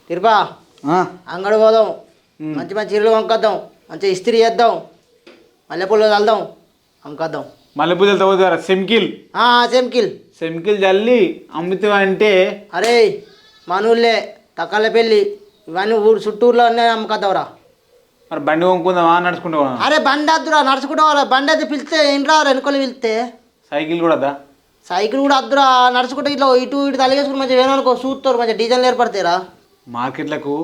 తిరుపా అంగడి పోదాం, మంచి మంచి చీరలు కొనుక్కొద్దాం, మంచి ఇస్త్రీ చేద్దాం, మల్లెపూలు చల్దాం, అమ్ముకొద్దాం. మల్లెపూలు చల్లుతావు సెమ్కిల్ సెమ్కిల్ సెమ్కిల్ జల్లి అమ్ముతావు అంటే అరే మనూళ్ళే తక్కల పెళ్ళి ఇవన్నీ ఊరు చుట్టూరులో ఉన్నాయి, అమ్ముకొద్దాంరా. మరి బండి కొనుక్కుందామా నడుచుకుంటావా? అరే బండి వద్దురా, నడుచుకుంటా. బండి అయితే పిలిస్తే ఏంట్రా వెనుకలు పిలిస్తే. సైకిల్ కూడా వద్దా? సైకిల్ కూడా వద్దురా, నడుచుకుంటే ఇట్లా ఇటు ఇటు తలగేసుకుని మంచిగా వేణనుకో చూస్తారు, మంచిగా డిజైన్లు ఏర్పడతాయిరా. మార్కెట్లకు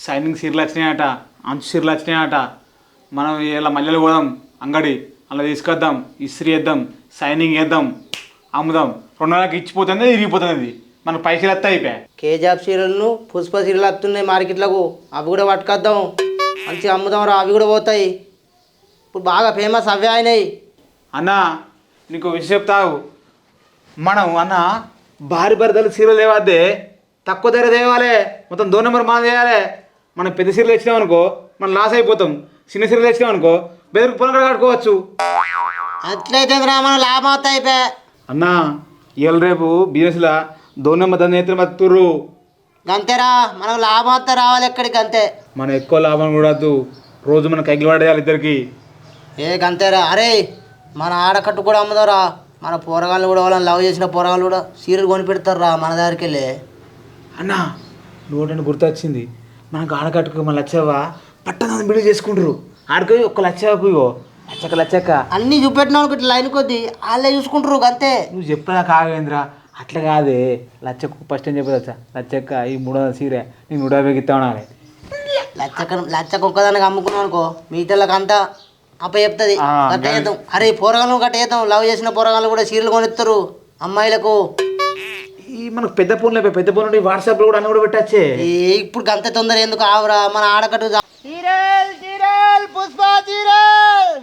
సైనింగ్ సీరలు వచ్చినాయట, అంచు సీరలు వచ్చినాయట. మనం ఇలా మల్లెలు పోదాం అంగడి, అలా తీసుకొద్దాం, ఇస్త్రీ వేద్దాం, సైనింగ్ వేద్దాం, అమ్ముదాం. 2 నెలలకు ఇచ్చిపోతుంది, ఇరిగిపోతుంది. మనకు పైసలు వస్తాయి. అయిపోయా కేజాబ్ సీరలను పుష్ప సీరలు వస్తున్నాయి మార్కెట్లకు, అవి కూడా పట్టుకొద్దాం, మంచిగా అమ్ముదాం రా. అవి కూడా పోతాయి, ఇప్పుడు బాగా ఫేమస్ అవే అయినాయి. అన్న నీకు విషయం చెప్తావు, మనం అన్న భారీ భరితలు సీరలు తేవద్దే, తక్కువ ధర తేవాలి, మొత్తం 2 నెంబర్ మనం చేయాలి. మనం పెద్ద సీరలు తెచ్చినామనుకో మనం లాస్ అయిపోతాం, చిన్న సీరలు తెచ్చినామనుకో బెదిరికి పొలం కట్టుకోవచ్చు. అట్లయితే మనం లాభం అవుతాయి అయిపోయా. అన్న ఇవాళ రేపు బిజినెస్లో 2 నెంబర్ దాన్ని ఎత్తున బతుకుర్రు. అంతేరా, మనం లాభం అవుతా రావాలి ఎక్కడికి, అంతే. మనం ఎక్కువ లాభం కూడా వద్దు, రోజు మనం కైకిలు పడేయాలి ఇద్దరికి. గంతేరా. అరే మన ఆడకట్టు కూడా అమ్ముదారా, మన పోరగాళ్ళు కూడా వాళ్ళని లవ్ చేసిన పోరగాళ్ళు కూడా సీరియల్ కొని పెడతారా మన దగ్గరికి వెళ్ళి. అన్న నోటని గుర్తొచ్చింది, మనకు ఆడకట్టుకు మన లచ్చవ్వ పట్టణాన్ని బిల్డ్ చేసుకుంటారు. ఆడికి 1 లక్షకు ఇగో లచ్చక్క అన్నీ చూపెట్టినావు ఇట్లా లైన్ కొద్ది వాళ్ళే చూసుకుంటారు అంతే. నువ్వు చెప్పదా కావేంద్ర, అట్లా కాదే. లచ్చకు ఫస్ట్ ఏం చెప్పదచ్చా, లచ్చక్క ఈ 300 సీరే నేను 150కి ఇస్తామనాలి. లచ్చకు ఒక్కదానికి అమ్ముకున్నావు అనుకో మిగతాళ్ళకి అంతా అప్ప చెప్తుంది, గట్ట చేద్దాం. అరే పోరగాళ్ళు గట్ట చేద్దాం, లవ్ చేసిన పోరగాళ్ళు కూడా సీరియల్ కొనిస్తారు అమ్మాయిలకు. ఈ మనకు పెద్ద ఫోన్లు వాట్సాప్లో కూడా అన్న కూడా పెట్టచ్చే. ఇప్పుడు గంత తొందర ఎందుకు ఆవురా, మన ఆడకట్టు serial serial Pushpa serial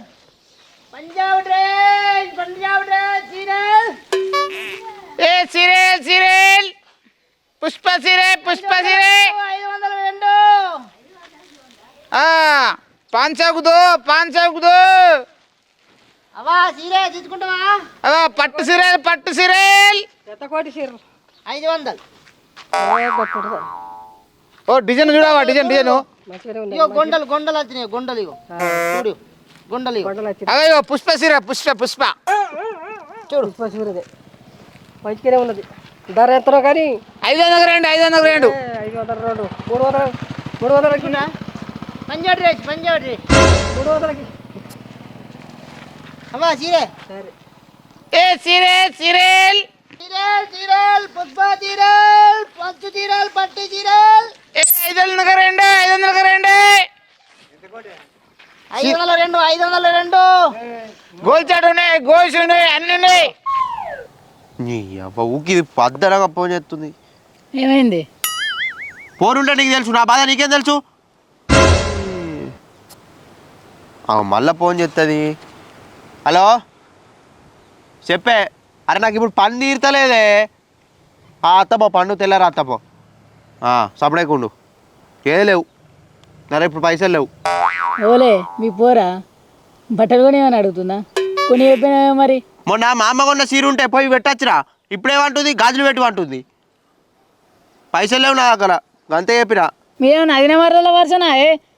Punjab dress serial serial serial Pushpa serial 502 500 500 అవా సీరియల్ తీసుకుంటావా? అవా పట్టు సీరియల్ కోటి సీరియల్ 500. ఓ డిజైన్ చూడవా, డిజైన్ ఇగో గొండలు వచ్చినాయి, గొండలు ఇగో చూడు, గొండలు అవో పుష్ప సీరియల్ పుష్ప చూడు. పుష్ప సీరియల్ మంచిగానే ఉన్నది. ధర ఎంతనో కానీ 502 502 300 పంజాబ్ డ్రెస్ 300కి అవా serial. Serial serial Pushpa serial పంచు సీరియల్ పట్టి సీరియల్ 502 గోల్ చాట్ ఉన్నాయి, గోల్స్ ఉన్నాయి, అన్నీ ఉన్నాయి. ఊకి ఇది పద్దనగా ఫోన్ చేస్తుంది. ఏమైంది? ఫోన్ ఉంటే నీకు తెలుసు, నా బాధ నీకేం తెలుసు? మళ్ళా ఫోన్ చేస్తుంది. హలో చెప్పే. అరే నాకు ఇప్పుడు పని తీరుతలేదే. అత్తపో పండు తెల్లారా అత్తపో సపడేకుండు ఏది లేవు నరే, ఇప్పుడు పైసలు లేవు. ఓలే మీ పోరా బట్టలు కొని ఏమని అడుగుతుందా? కొని అయిపోయినా మరి. మొన్న మా అమ్మ కొన్న సీర ఉంటే పోయి పెట్టచ్చురా, ఇప్పుడేమంటుంది గాజులు పెట్టమంటుంది. పైసలు లేవు నా దగ్గర, అంతే చెప్పిరా. మీరేమన్నా అదిన మర్రల వరుసనా?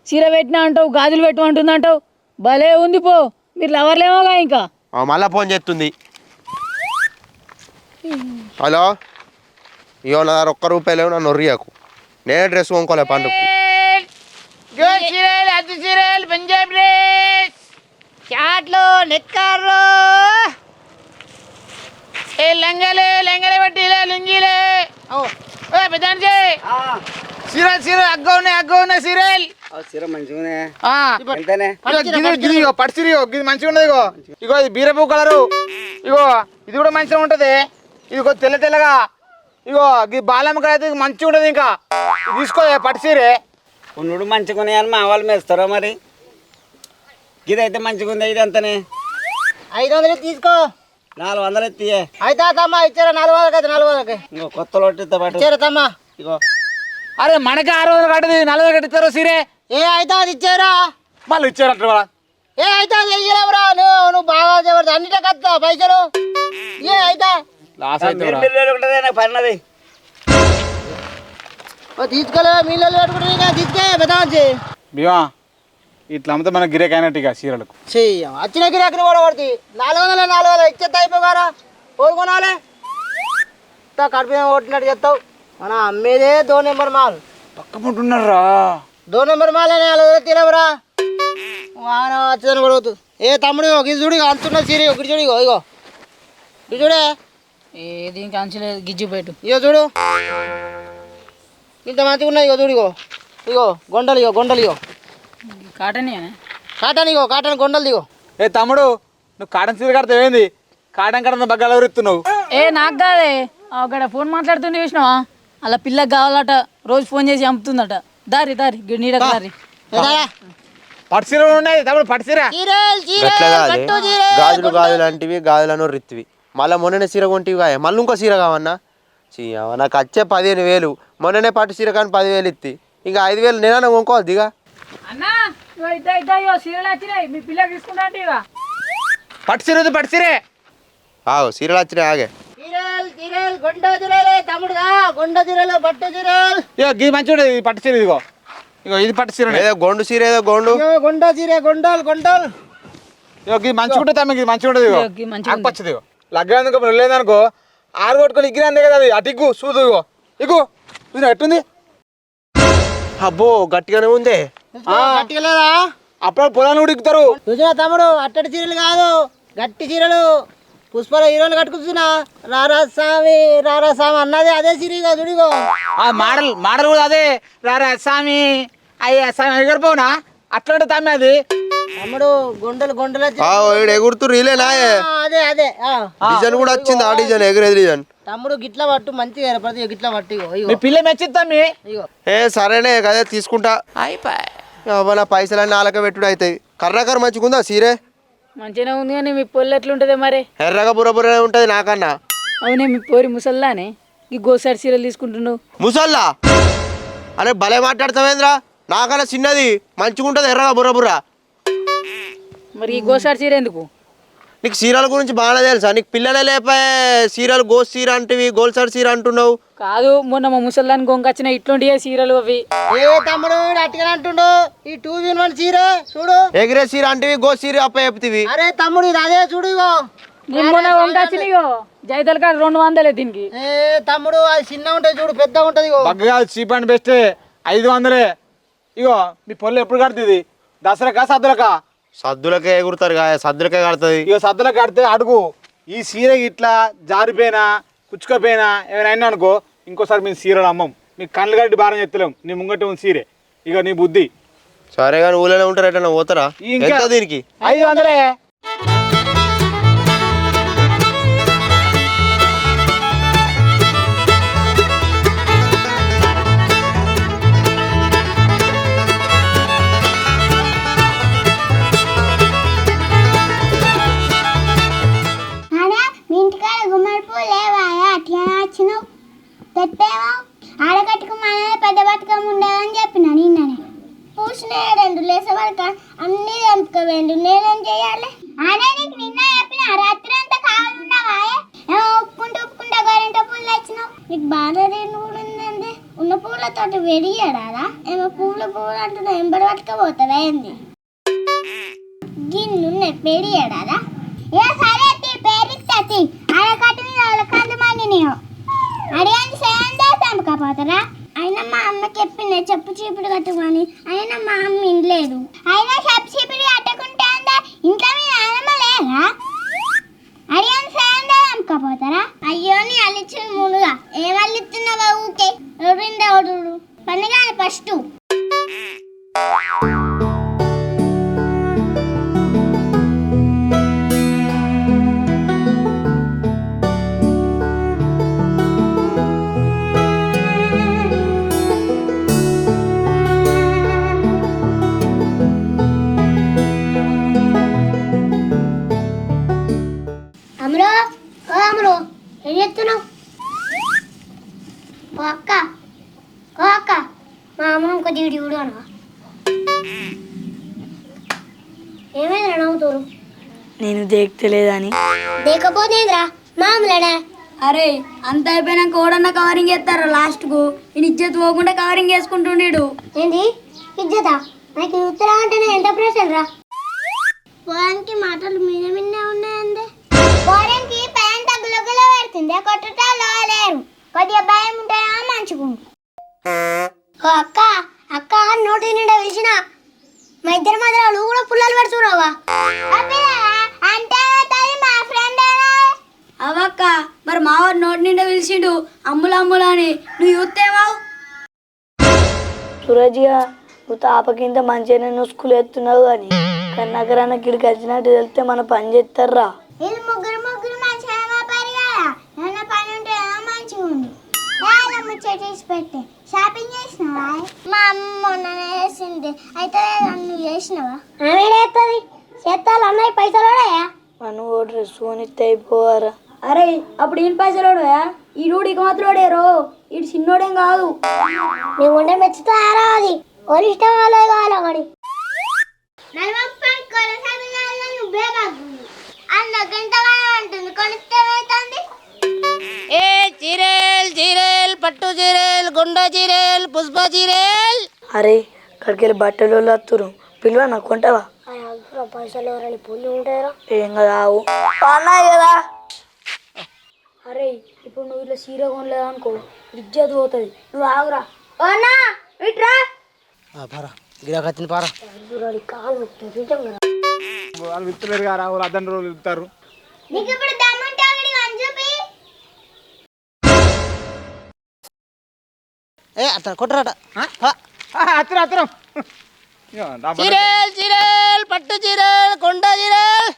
చీర పెట్టినా అంటావు, గాజులు పెట్టమంటుంది అంటావు, భలే ఉంది పో. మీరు లవర్లేమోగా ఇంకా. మళ్ళా ఫోన్ చేస్తుంది. హలో ఇగో నా దగ్గర ₹1 లేవు, నన్ను నొర్రియకు. నేనే డ్రెస్ కొనుక్కోలే పండుగ. పంజాబ్ డ్రెస్ చాట్లు నెక్కార్లు లంగలే పట్టిలే లుంగిలే పెద్దానికి సీరియల్ అగ్గ ఉన్నాయి సీరియల్ పట్టు సీరియో ఇది మంచిగా ఉండదు. ఇగో ఇది బీరపూ కలరు, ఇగో ఇది కూడా మంచిగా ఉంటది. ఇదిగో తెల్లగా, ఇగో ఇది బాలమ్మ కలర్ అయితే మంచిగా ఉండదు. ఇంకా తీసుకో పట్టు సీరే. ఉన్నుడు మంచిగా ఉన్నాయని మా వాళ్ళు మేస్తారో మరి. ఇదైతే మంచిగా ఉంది, ఇది అంతనే 500 తీసుకో. 400 ఎత్తియే. అయితే తమ్మా ఇచ్చారా 400 అయితే 400. ఇంకో కొత్త లొట్టితో పాటు ఇచ్చారా తమ్మా? ఇగో అరే మనకి 600 కట్టది 40 కట్టిస్తారు సీరే. అయితే అది ఇచ్చారా? మళ్ళీ ఇచ్చారంట అయితే అది వెయ్యలేవురా, నువ్వు బాగా చెప్పదు అన్నిటే కత్తా పైసలు. అయితే లాస్ అయితే పన్నది తీసుకెళ్ళి మీళ్ళు పెట్టుకుంటే తీసుకే పెద్ద భీమా ఇట్లా అమ్మితే మన గిరేక్ అయినట్టు ఇక చీరలకు చెయ్య వచ్చిన గిరాకీ కూడా పడుతుంది 400 ఇచ్చేస్తా అయిపోగారా కోరుకోనాలే కడుపు కొట్టినట్టు చెప్తావు మనం అమ్మేదే 2 నెంబర్ మాల్ పక్కకుంటున్నారా 2 నెంబర్ మాల్ అని అలా తినవరా వచ్చేదని పడవద్దు ఏ తమ్ముడు ఇది చూడు ఇక అంతున్న సీరి ఒకటి చూడు ఇగో ఇగో ఇది చూడే దీనికి అంచలేదు గిజ్జు పెట్టు. ఇగో చూడు ఇంత మంచిగా ఉన్నాయి ఇగో చూడు ఇగో ఇగో గొండలు ఇగో కాటన్ కాటన్ గొండలు దిగో. ఏ తమ్ముడు నువ్వు కాటన్ చీర కడతావు ఏంది కాటన్ కడ బగ్గాలు ఎవరిస్తున్నావు ఏ నాకు కాదే అక్కడ ఫోన్ మాట్లాడుతుంటే చూసినావా అలా పిల్లకి కావాలట రోజు ఫోన్ చేసి అమ్ముతుందట దారి నీడ దారి పట్టు చీర ఉన్నాయి తమ్ముడు పట్టు చీర గట్ల కాదు గాజులు లాంటివి గాజులను రిత్తివి మళ్ళీ మొన్ననే చీర కొంటివి మళ్ళీ ఇంకో చీర కావన్నా నాకు వచ్చే 15,000 మొన్ననే పట్టు చీర కానీ 10,000 ఇత్తి ఇంకా 5,000 నేనన్నా కొనుక్కోవాలి దిగా అన్నా సీరియల్ వచ్చినాయి మీ పిల్లకి తీసుకుంటా అంటే ఇక పట్టు చీరే చీరలు వచ్చినాయి ఆగే ఇగో ఇది మంచిగా ఉంటుంది ఇది పట్టు చీర ఇదిగో ఇది పట్టు చీర ఏదో గొండు చీర ఏదో గొండు గొండలు ఇగో ఇది మంచిగా ఉంటుంది తమ్మి ఇది మంచిగా ఉంటుంది ఇగో ఇది మంచిగా ఆకుపచ్చది ఇగో లగ్గేందుకు వెళ్ళేదనుకో ఆరు కొట్టుకొని ఇగ్గిరందే కదా అది అటు ఇగ్గు చూదు ఇగో చూసిన ఎట్టుంది అబ్బో గట్టిగానే ఉంది గట్టిగా లేదా అప్పుడు పొలాన్ని కూడా ఇగ్గుతారు చూసినా తమ్ముడు అట్టడి చీరలు కాదు గట్టి చీరలు పుష్పల హీరోలు కట్టుకున్నా రారా స్వామి అన్నది అదే చీరగా చూడిగో మాడలు కూడా అదే రారా స్వామి అయ్యా స్వామి ఎగరిపోనా అట్లా ఉంటుంది తమ్మి అది తమ్ముడు గొండలు ఎగురుతురు ఇలేనా అదే డిజైన్ కూడా వచ్చింది ఆ డిజైన్ ఎగిరేది డిజైన్ తమ్ముడు గిట్ల పట్టు మంచిగా ప్రతి గిట్ల పట్టు మీ పిల్ల మెచ్చింది తమ్మి ఇగో ఏ సరేనే కదే తీసుకుంటా అయిపోయి పైసలన్నీ ఆలక పెట్టుడు అవుతాయి కర్రకర్ర మంచిగుందా సీరే మంచిగానే ఉంది కానీ మీ పొల్లు ఎట్లుంటుంది మరి ఎర్రగా బుర్రబుర్రనే ఉంటుంది నాకన్నా అవునే మీ పోరి ముసల్లానే ఈ గోసారి చీరలు తీసుకుంటున్నావు ముసల్లా అరే భలే మాట్లాడతావేంద్రా నాకన్నా చిన్నది మంచిగుంటుంది ఎర్రగా బుర్రబుర్ర మరి ఈ గోసారి చీర ఎందుకు నీకు చీరల గురించి బాగానే తెలుసా నీకు పిల్లలే లేపాయే చీరలు గోస్ చీర అంటివి గోల్సారి చీర అంటున్నావు కాదు మొన్న మా ముసల్లాన్ని గొంకొచ్చిన ఇట్లాంటివే చీరలు అవి ఏ తమ్ముడు అట్టిగా అంటుండు ఈ 2-in-1 చీర చూడు ఎగిరే చీర అంటివి గోస్ చీర అప్ప చెప్తివి అరే తమ్ముడు ఇది అదే చూడు ఇగో మొన్న గొంకొచ్చినాయో జైతల కాడ 200 దీనికి ఏ తమ్ముడు అది చిన్న ఉంటుంది చూడు పెద్ద ఉంటుంది ఇగో బగ్గగా చీప్ అండ్ బెస్ట్ 500 ఇగో మీ పొల్లు ఎప్పుడు కడుతుంది దసరాకా సద్దులకా సద్దులకే ఎగురుతారు సద్దులకే కడుతుంది ఇక సద్దులకు కడితే అడుగు ఈ చీర ఇట్లా జారిపోయినా కుచ్చుకపోయినా ఏమైనా అయినా అనుకో ఇంకోసారి మేము చీరలు అమ్మం నీకు కళ్ళు కట్టి భారం చెత్తలేం నీ ముంగట ఉంది చీరే ఇక నీ బుద్ధి సరే కానీ ఊళ్ళో ఉంటారు ఎట్లా పోతారా ఇంకా ఎంత దీనికి 500 ఆడకట్టుకు మననే పెద్ద బతుకమ్మ ఉండదని చెప్పిన నిన్ననే పూసిన 2 లేసేవాళ్ళక అన్ని తెంపుకోవేండు నేనేం చెయ్యాలి అనే నీకు నిన్న చెప్పిన రాత్రి అంతా కావాలన్నావా ఒప్పుకుంటా గోరెంట పూలు తెచ్చినావు నీకు బాగా కూడా ఉందండి ఉన్న పూలతోటి వెడియాడా ఏమో పూలు అంటున్నా ఎంబడి పట్టుకపోతావా ఏంది గిన్నున్నాయి పెడియాడా ఏ సరే పేరుతుంది ఆడకట్టు మీద వాళ్ళకి అంతమంది నీవు అడిగాని చేయండి చంపకపోతారా అయినా మా అమ్మకి చెప్పింది చెప్పు చీపుడు కట్టుకొని అయినా మా అమ్మ ఇంట్లేదు అయినా చెప్పు చీపుడు కట్టుకుంటే అందా ఇంట్లో మీ నాన్నమ్మ లేదా అడిగాని చేయండి చంపకపోతారా అయ్యో నీ అల్లిచ్చిన మునుగా ఏం అల్లిస్తున్నావా ఊకే ఎవరిందా ఒడు పనిగాని ఫస్ట్ ఏం చెప్తున్నావు అక్క మా అమ్మ ఇంకో దిగుడు చూడు అనవా ఏమైందిరా నవ్వుతారు నేను దేక్తలేదని దేకపోతేంద్రా మామూలడా అరే అంత అయిపోయినాక ఓడన్నా కవరింగ్ చేస్తారా లాస్ట్కు నేను ఇజ్జత్ పోకుండా కవరింగ్ చేసుకుంటుండీడు. ఏంది ఇజ్జతా? నాకు ఉత్తరం అంటేనే ఎంత ప్రెషర్ రా. పోరానికి మాటలు మీద మిన్నే ఉన్నాయండి. పోరానికి పైన తగ్గులగులో పెడుతుంది, కొట్టటాలో లేరు. కొద్దిగా భయం ఉంటాయా మంచుకుంటు. ఓ అక్క అక్క నోటి నిండా పిలిచిన మా ఇద్దరి మధ్యలో కూడా పుల్లలు పెడుతున్నావా? అంటే మా ఫ్రెండ్ అవక్క మరి మావాడు నోటి నిండా పిలిచిండు అమ్ములు అమ్ములు అని, నువ్వు చూస్తేవావు. సూరజ్గా నువ్వు తాపకింత మంచిగానే నువ్వు స్కూల్ ఎత్తున్నావు కానీ కన్నకరాన్న గిడికి వచ్చినట్టు వెళ్తే మన పని చేస్తారా? వీళ్ళు ముగ్గురు మంచిగా పని కదా, ఏమన్నా పని ఉంటే మంచిగా ఉంది. ముచ్చటేసి పెట్టే షాపింగ్ చేసినావా? మా అమ్మ మొన్ననే వేసింది, అయితే నువ్వు చేసినావా? ఆమె చేస్తాను అన్నయ్య పైసలు మనం ఓ డ్రెస్ కొనిస్తే అయిపోవారా? అరే అప్పుడు ఈయన పైసలోడుయా, ఈ రూడు ఇక మాత్రమేరో, ఇటు చిన్నోడేం కాదు. నువ్వు ఉండే మెచ్చుతారా? అది ఓరి ఇష్టం వాళ్ళే కావాలి ఒకటి. నువ్వే బాగు అన్న గంట అంటుంది, కొనిస్తే ఏ చీరేల్ పట్టు చీరేల్ గుండ చీరేల్ పుష్ప చీరేల్. అరే ఇక్కడికి వెళ్ళి బట్టలు వస్తురు, పిలువ నాకు కొంటావా? పైసలు ఎవరైనా పుల్లి ఉంటారా? ఏం కదా ఆవు అన్నాయి కదా. అరే ఇప్పుడు నువ్వు ఇట్లా సీర కొనలేదు అనుకో ఇజ్జత్ పోతుంది, నువ్వు ఆగురా. అన్నా ఇట్రా పారా గిరాక్ వచ్చింది పారా. వాళ్ళు విత్తలేరు కదా, వాళ్ళు అద్దం రోజులు విత్తారు. నీకు ఇప్పుడు దమ్ముంటే అక్కడికి అని చూపి. ఏ అతను కొట్టరాట. అత్తరం చీరేల్ పట్టు చీరేల్ కొండ చీరేల్.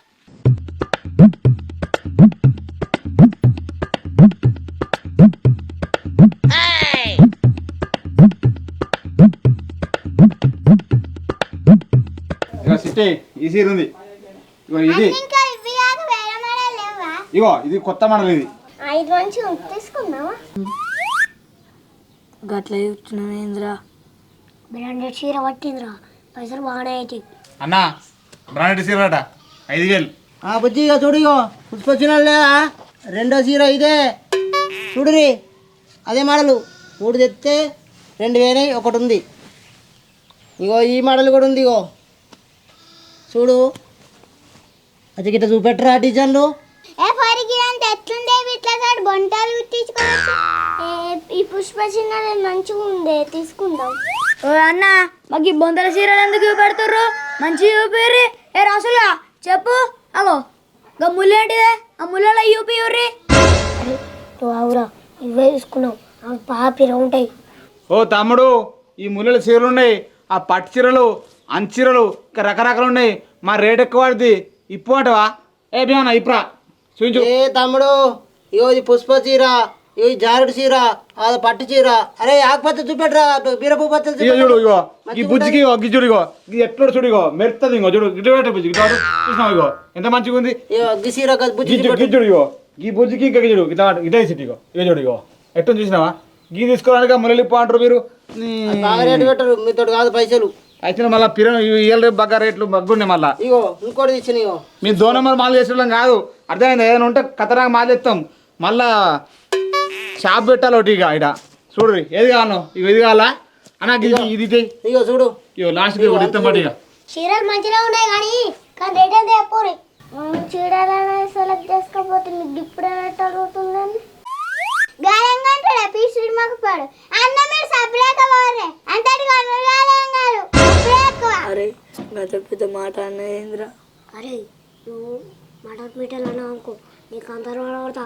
సిట్టి ఈ సీర ఉంది, ఇగో ఇది ఇంకా ఇవి కాదు వేరే మోడల్ లేవా? ఇగో ఇది కొత్త మోడల్. ఇది 5 నుంచి తీసుకున్నావా? గట్ల చూస్తున్నావు ఏంద్రా? బ్రాండెడ్ చీర పట్టిందిరా, పైసలు బాగానే అవుతాయి. అన్నా బ్రాండెడ్ సీర అట 5,000. బుజ్జి ఇక చూడు, ఇగో పుష్ప వచ్చిన లేదా రెండో చీర ఇదే చూడురి, అదే మోడలు. 3 తెస్తే 2,000 ఒకటి ఉంది. ఇగో ఈ మోడల్ కూడా ఉంది, ఇగో చూడు. అది గిట్ట చూపెట్టరా డిజైన్లు. ఏ ఫరికి అంత ఎట్లుండే ఇట్లా కాదు బొంటాలు కుట్టించుకోవచ్చు. ఈ పుష్ప చిన్న మంచిగా ఉండే, తీసుకుందాం. ఓ అన్న మాకు ఈ బొందల సీరలు ఎందుకు చూపెడుతుర్రు? మంచిగా చూపిర్రి. ఏ రాసులుగా చెప్పు. అగో ఇంకా ముళ్ళు ఏంటిదే, ఆ ముళ్ళలో చూపిర్రి. నువ్వు ఆవురా, ఇవే తీసుకున్నావు, అవి పాపిర ఉంటాయి. ఓ తమ్ముడు, ఈ ముళ్ళల చీరలు ఉన్నాయి, ఆ పట్టు చీరలు అంచీరలు ఇంకా రకరకాలు ఉన్నాయి. మా రేట్ ఎక్కువ పడుతుంది, ఇప్పు అంటవా? ఏ భీమన్నా ఇప్పురా చూపించు. ఏ తమ్ముడు, ఇగో ఇది పుష్ప చీర, ఇగో ఈ జారుడు చీర, అది పట్టు చీర. అరే ఆకుపచ్చ చూపెట్టరా, బీరపు పచ్చ ఇగో చూడు, ఇగో ఈ బుజ్జికి ఇగో గిజ్జుడు, ఇగో ఇది ఎట్లా చూడు, ఇగో మెరుతుంది, ఇగో చూడు గిడ్డు పెట్టే బుజ్జి చూసినావు, ఇగో ఎంత మంచిగా ఉంది. గి చీర బుజ్జి గిజ్జుడు ఇగో ఈ బుజ్జికి ఇంకా గిజ్జుడు ఇట్లా ఇటే సిటీ, ఇగో ఇగో చూడు, ఇగో ఎట్లా చూసినావా? గీ తీసుకోవడానికి మురళిప్పు అంటారు మీరు. బాగా రేటు పెట్టరు, మీతో కాదు పైసలు. అయితే మళ్ళీ పిర ఇయ్యాల రేపు బాగా రేట్లు బగ్గున్నాయి. మళ్ళీ ఇగో ఇంకోటి ఇచ్చిన, ఇగో మీ 2 నెంబర్ మాలు చేసేవాళ్ళం కాదు, అర్థమైంది? ఏదైనా ఉంటే ఖతరాగా మాలు ఇస్తాం, మళ్ళా షాప్ పెట్టాలి ఒకటి. ఇక ఇక చూడు ఏది కావాలో, ఇక ఇది కావాలా అన్నా? ఇది ఇగో చూడు, ఇగో లాస్ట్కి ఒకటి ఇస్తాం బట్టి. ఇక చీరలు మంచిగా ఉన్నాయి కానీ రేట్ ఎంత చెప్పరు. చీరలు సెలెక్ట్ చేసుకోకపోతే మీకు ఇప్పుడు రేట్ అడుగుతుందండి. గాయంగా అంటాడా పీసుడు మాకు పాడు అన్న మీరు సపరేట్ పోరే అంతటి గాయం కాదు ఎక్కువ. అరే గత పెద్ద మాట అన్నదేంద్రా? అరే నువ్వు మటన్ మీటలు అన్నావు అనుకో, నీకు అంత పడతా.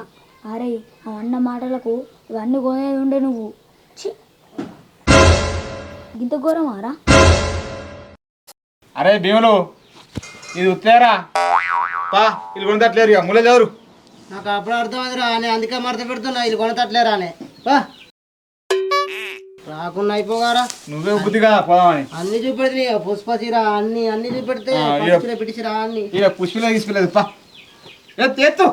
అరే ఆ అన్న మాటలకు ఇవన్నీ కొనేది ఉండే నువ్వు. ఇంత ఘోరమారా? అరే భీములు ఇది ఉత్తేరా పా, వీళ్ళు కొనతట్లేరు, ఇక ముళ్ళ చదురు. నాకు అప్పుడు అర్థమైందిరా, నేను అందుకే మడత పెడుతున్నా, ఇది కొనతట్లేరా అని. రాకుండా అయిపోగారా, నువ్వే బుద్ధి కదా పోదామని. అన్ని చూపెడితే పుష్ప చీర అన్ని చూపెడితే పిటిచిరా అన్ని. ఇక పుష్పలే తీసుకోలేదు పా, ఎత్తు